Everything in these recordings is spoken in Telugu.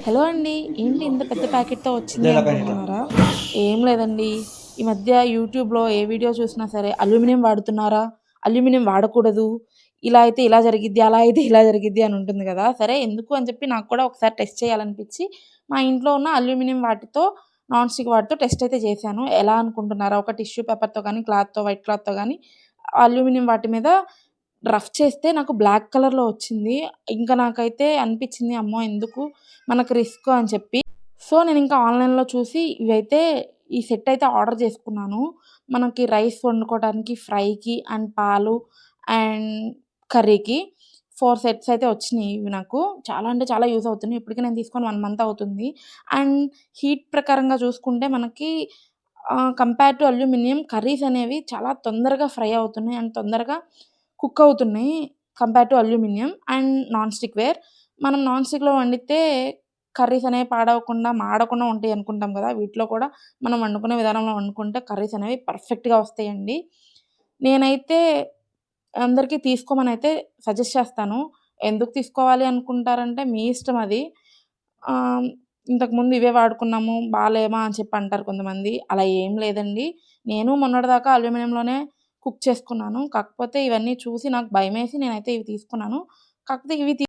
హలో అండి, ఏంటి ఇంత పెద్ద ప్యాకెట్తో వచ్చింది అనుకుంటున్నారా? ఏం లేదండి. ఈ మధ్య యూట్యూబ్లో ఏ వీడియో చూసినా సరే అల్యూమినియం వాడుతున్నారా, అల్యూమినియం వాడకూడదు, ఇలా అయితే ఇలా జరిగిద్ది, అలా అయితే ఇలా జరిగిద్ది అని ఉంటుంది కదా. సరే ఎందుకు అని చెప్పి నాకు కూడా ఒకసారి టెస్ట్ చేయాలనిపించి మా ఇంట్లో ఉన్న అల్యూమినియం వాటితో, నాన్ స్టిక్ వాటితో టెస్ట్ అయితే చేశాను. ఎలా అనుకుంటున్నారా? ఒక టిష్యూ పేపర్తో కానీ, క్లాత్తో, వైట్ క్లాత్తో కానీ అల్యూమినియం వాటి మీద రఫ్ చేస్తే నాకు బ్లాక్ కలర్‌లో వచ్చింది. ఇంకా నాకైతే అనిపించింది, అమ్మో! ఎందుకు మనకు రిస్క్ అని చెప్పి. సో, నేనింకా ఆన్‌లైన్‌లో చూసి ఇవైతే ఈ సెట్ అయితే ఆర్డర్ చేసుకున్నాను. మనకి రైస్ వండుకోవడానికి, ఫ్రైకి అండ్ పాలు అండ్ కర్రీకి 4 సెట్స్ అయితే వచ్చినియి ఇవి నాకు. చాలా అంటే చాలా యూజ్ అవుతున్నాయి. ఇప్పటికి నేను తీసుకొని 1 మంత్ అవుతుంది. అండ్ హీట్ ప్రకారంగా చూసుకుంటే మనకి కంపేర్ టు అల్యూమినియం కర్రీస్ అనేవి చాలా తొందరగా ఫ్రై అవుతున్నాయి అండ్ తొందరగా కుక్ అవుతున్నాయి compare to aluminium and non stick ware. మనం నాన్ స్టిక్‌లో వండితే కర్రీస్ అనేవి పాడవకుండా, మాడకుండా ఉంటాయి అనుకుంటాం కదా. వీటిలో కూడా మనం వండుకునే విధానంలో వండుకుంటే కర్రీస్ అనేవి పర్ఫెక్ట్‌గా వస్తాయండి. నేనైతే అందరికీ తీసుకోమనైతే సజెస్ట్ చేస్తాను. ఎందుకు తీసుకోవాలి అనుకుంటారంటే మీ ఇష్టం అది. ఆహ్, ఇంతకుముందు ఇవే వాడుకున్నాము బాలేమా అని చెప్పి అంటారు కొంతమంది. అలా ఏం లేదండి. నేను మొన్నటిదాకా అల్యూమినియంలోనే కుక్ చేసుకున్నాను. కాకపోతే ఇవన్నీ చూసి నాకు భయమేసి నేనైతే ఇవి తీసుకున్నాను. కాకపోతే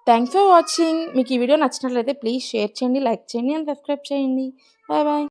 థాంక్స్ ఫర్ వాచింగ్. మీకు ఈ వీడియో నచ్చినట్లయితే ప్లీజ్ షేర్ చేయండి, లైక్ చేయండి అండ్ సబ్స్క్రైబ్ చేయండి. Bye bye.